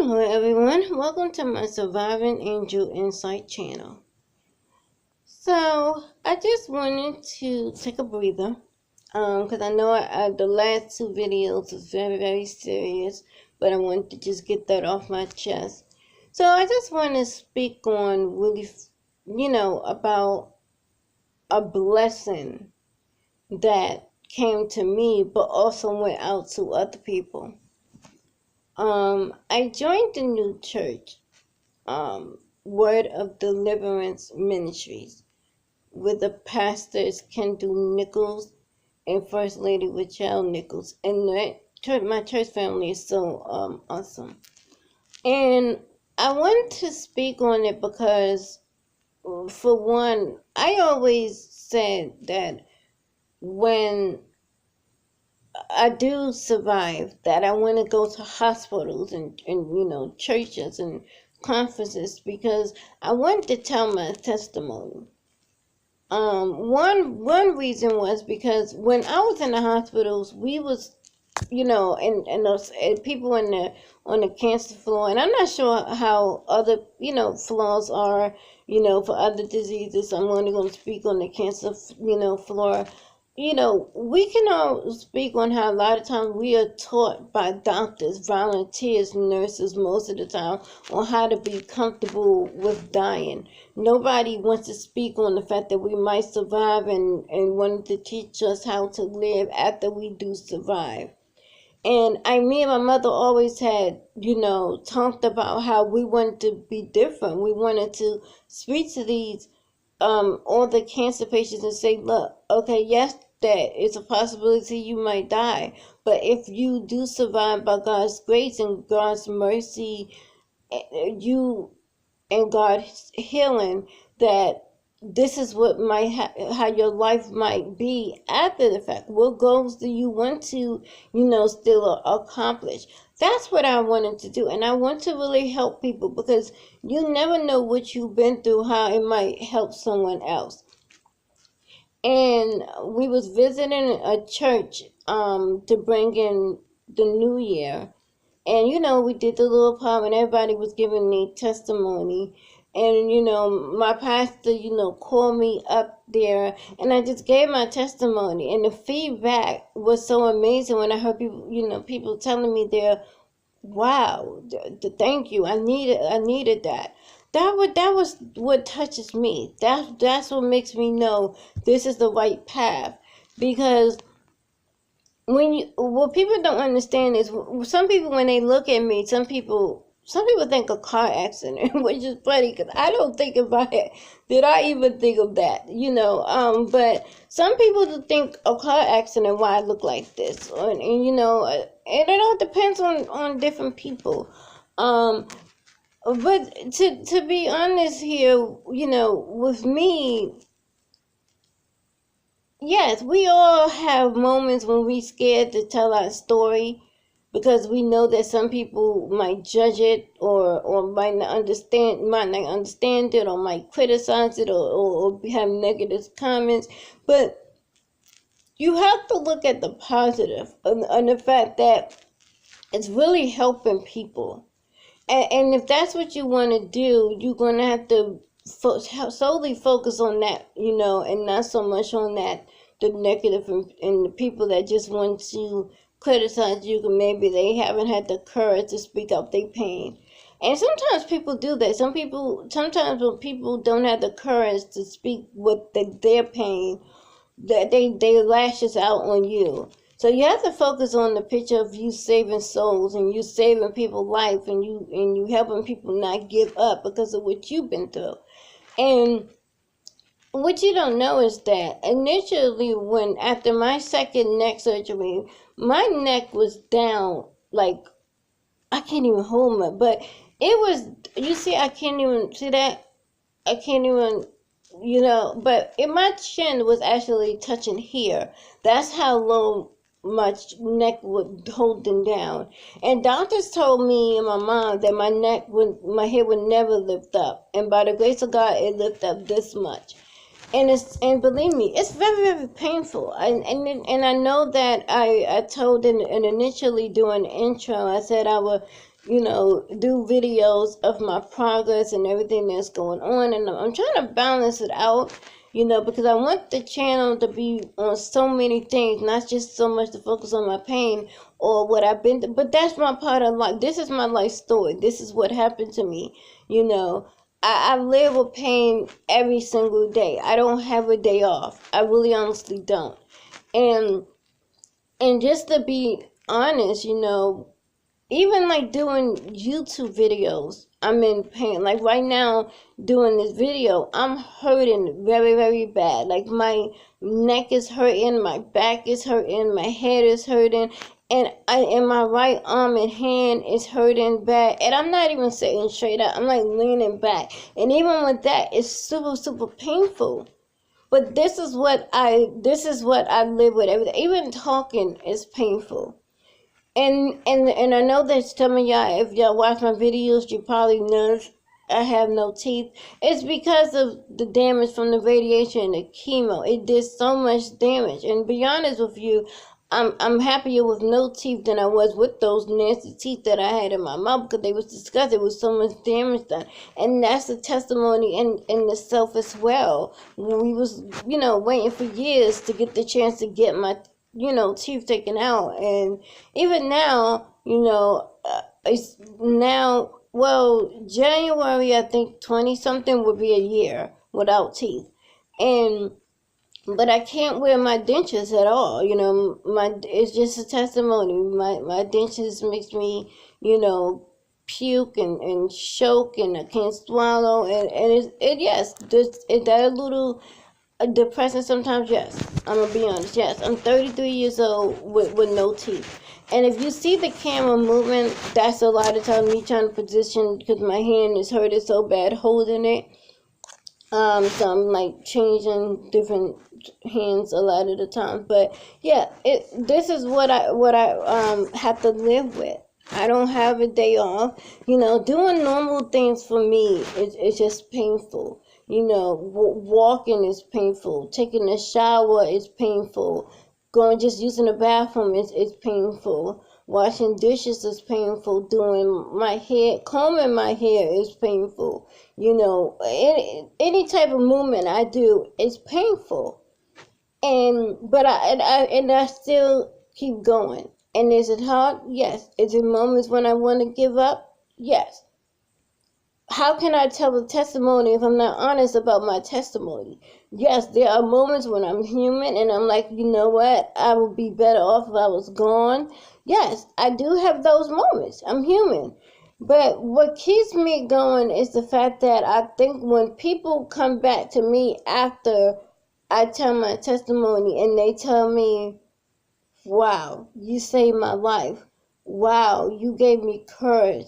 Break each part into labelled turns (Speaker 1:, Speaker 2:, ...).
Speaker 1: Hello everyone, welcome to my Surviving Angel Insight channel. So, I just wanted to take a breather, because I know the last two videos was very serious, but I wanted to just get that off my chest. So, I just want to speak on really, about a blessing that came to me, but also went out to other people. I joined the new church, Word of Deliverance Ministries, with the pastors Kendall Nichols and First Lady Nichols, and my church family is so awesome. And I want to speak on it because, for one, I always said that when I do survive, that I want to go to hospitals and churches and conferences because I want to tell my testimony. One reason was because when I was in the hospitals, we was, and those and people on the cancer floor, and I'm not sure how other floors are, for other diseases. I'm only going to speak on the cancer, floor. We can all speak on how a lot of times we are taught by doctors, volunteers, nurses most of the time on how to be comfortable with dying. Nobody wants to speak on the fact that we might survive and wanted to teach us how to live after we do survive. And me and my mother always had, talked about how we wanted to be different. We wanted to speak to these all the cancer patients and say, look, okay, yes, that it's a possibility you might die, but if you do survive by God's grace and God's mercy, you and God's healing, that this is what might how your life might be after the fact. What goals do you want to, still accomplish? That's what I wanted to do, and I want to really help people because you never know what you've been through, how it might help someone else. And we was visiting a church to bring in the new year, and we did the little poem and everybody was giving me testimony. And my pastor called me up there and I just gave my testimony, and the feedback was so amazing when I heard people people telling me they're, wow, thank you, I needed that. That was what touches me. That's what makes me know this is the right path. Because what people don't understand is, some people, when they look at me, some people think a car accident, which is funny because I don't think about it. Did I even think of that? But some people think a car accident, why I look like this, and and it all depends on different people. But to be honest here, with me, yes, we all have moments when we scared to tell our story because we know that some people might judge it or might not understand it, or might criticize it, or have negative comments. But you have to look at the positive and the fact that it's really helping people. And if that's what you want to do, you're going to have to solely focus on that, and not so much on the negative and the people that just want to criticize you because maybe they haven't had the courage to speak up their pain. And sometimes people do that. Sometimes when people don't have the courage to speak with their pain, that they lashes out on you. So you have to focus on the picture of you saving souls and you saving people's life, and you helping people not give up because of what you've been through. And what you don't know is that initially, after my second neck surgery, my neck was down, like I can't even hold my, but it was, you see, I can't even see that. I can't even, but my chin was actually touching here. That's how low my neck would holding down. And doctors told me and my mom that my head would never lift up. And by the grace of God, it lifted up this much. And believe me, it's very painful. And I know that I told in initially doing the intro, I said I would do videos of my progress and everything that's going on, and I'm trying to balance it out, because I want the channel to be on so many things, not just so much to focus on my pain or what I've been through, but that's my part of life. This is my life story. This is what happened to me, I live with pain every single day. I don't have a day off. I really honestly don't. And just to be honest, even like doing YouTube videos, I'm in pain. Like right now, doing this video, I'm hurting very, very bad. Like my neck is hurting, my back is hurting, my head is hurting, and my right arm and hand is hurting bad. And I'm not even sitting straight up. I'm like leaning back, and even with that, it's super, super painful. But this is what I live with every day. Even talking is painful. And I know that some of y'all, if y'all watch my videos, you probably notice I have no teeth. It's because of the damage from the radiation and the chemo. It did so much damage. And to be honest with you, I'm happier with no teeth than I was with those nasty teeth that I had in my mouth, because they was disgusting. It was so much damage done. And that's a testimony in itself as well. We was, waiting for years to get the chance to get my teeth taken out. And even now, it's now, well, January, I think 20 something would be a year without teeth. But I can't wear my dentures at all. It's just a testimony. My dentures makes me, puke and choke, and I can't swallow. And yes, is that a little depressing sometimes? Yes. I'm going to be honest. Yes. I'm 33 years old with no teeth. And if you see the camera moving, that's a lot of times me trying to position, because my hand is hurting so bad holding it. So I'm like changing different hands a lot of the time. But yeah, this is what I have to live with. I don't have a day off. Doing normal things for me is just painful. Walking is painful. Taking a shower is painful. Just using the bathroom is painful. Washing dishes is painful. Doing my hair, combing my hair is painful. Any type of movement I do is painful. But I still keep going. And is it hard? Yes. Is it moments when I want to give up? Yes. How can I tell a testimony if I'm not honest about my testimony? Yes, there are moments when I'm human and I'm like, you know what? I would be better off if I was gone. Yes, I do have those moments. I'm human. But what keeps me going is the fact that I think when people come back to me after I tell my testimony and they tell me, wow, you saved my life. Wow, you gave me courage.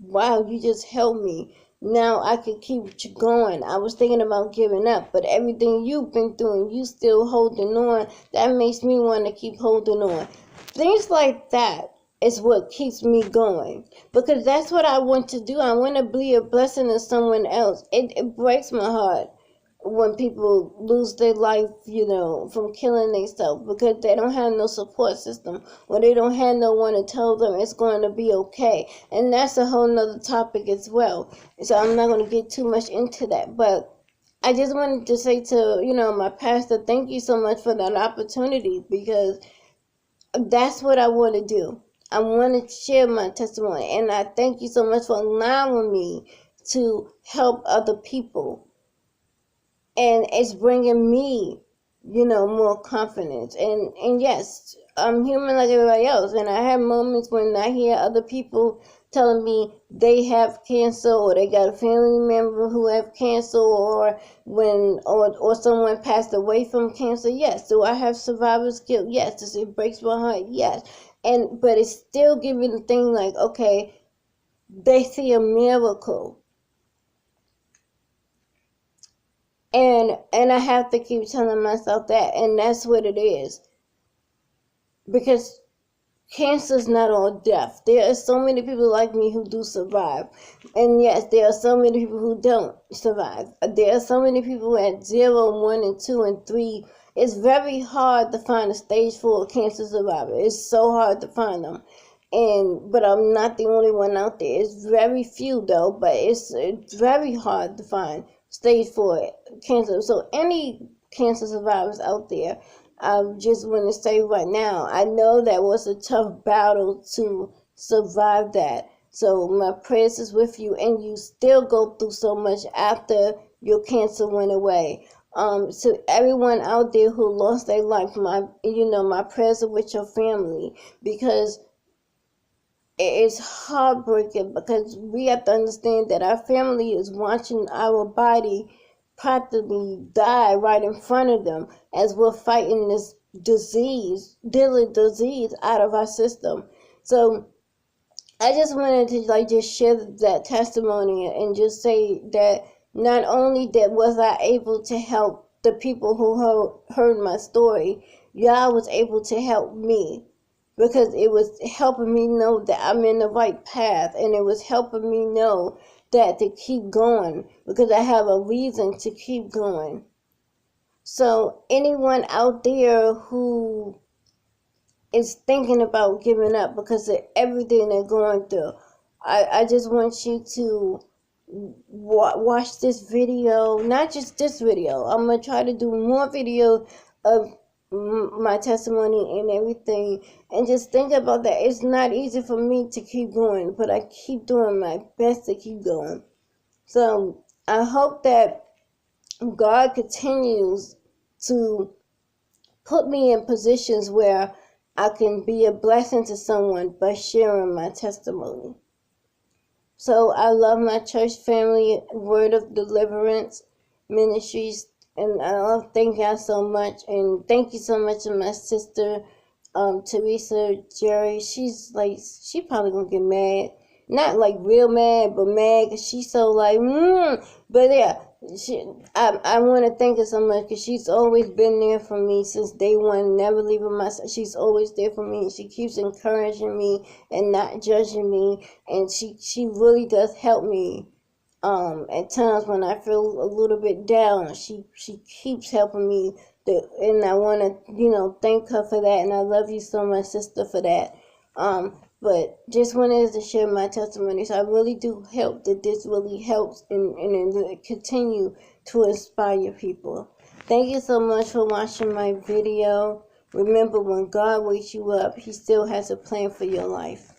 Speaker 1: Wow, you just helped me. Now I can keep going. I was thinking about giving up, but everything you've been through and you still holding on, that makes me want to keep holding on. Things like that is what keeps me going, because that's what I want to do. I want to be a blessing to someone else. It breaks my heart when people lose their life, from killing themselves, because they don't have no support system, or they don't have no one to tell them it's going to be okay. And that's a whole nother topic as well. So I'm not going to get too much into that. But I just wanted to say to, my pastor, thank you so much for that opportunity, because that's what I want to do. I want to share my testimony. And I thank you so much for allowing me to help other people. And it's bringing me, more confidence. And yes, I'm human like everybody else. And I have moments when I hear other people telling me they have cancer, or they got a family member who have cancer, or or someone passed away from cancer. Yes. Do I have survivor's guilt? Yes. Does it breaks my heart? Yes. But it's still giving the thing like, okay, they see a miracle. And I have to keep telling myself that, and that's what it is. Because cancer is not all death. There are so many people like me who do survive. And yes, there are so many people who don't survive. There are so many people at 0, 1, and 2, and 3. It's very hard to find a stage 4 cancer survivor. It's so hard to find them. but I'm not the only one out there. It's very few though, but it's very hard to find stage 4 cancer. So any cancer survivors out there, I just want to say right now, I know that was a tough battle to survive that. So my prayers is with you, and you still go through so much after your cancer went away. So everyone out there who lost their life, my prayers are with your family, because it's heartbreaking, because we have to understand that our family is watching our body practically die right in front of them as we're fighting this deadly disease out of our system. So I just wanted to just share that testimony and just say that not only that was I able to help the people who heard my story, y'all was able to help me, because it was helping me know that I'm in the right path, and it was helping me know that to keep going, because I have a reason to keep going. So anyone out there who is thinking about giving up because of everything they're going through, I just want you to watch this video. Not just this video, I'm going to try to do more videos of my testimony and everything, and just think about that. It's not easy for me to keep going, but I keep doing my best to keep going. So I hope that God continues to put me in positions where I can be a blessing to someone by sharing my testimony. So I love my church family, Word of Deliverance Ministries, and I love, thank y'all so much, and thank you so much to my sister, Teresa Jerry. She probably gonna get mad, not like real mad, but mad because she's so but yeah, I want to thank her so much, because she's always been there for me since day one, never leaving my side. She's always there for me, and she keeps encouraging me and not judging me, and she really does help me. At times when I feel a little bit down, she keeps helping me, and I want to thank her for that, and I love you so much, sister, for that. But just wanted to share my testimony. So I really do hope that this really helps and continue to inspire people. Thank you so much for watching my video. Remember, when God wakes you up, He still has a plan for your life.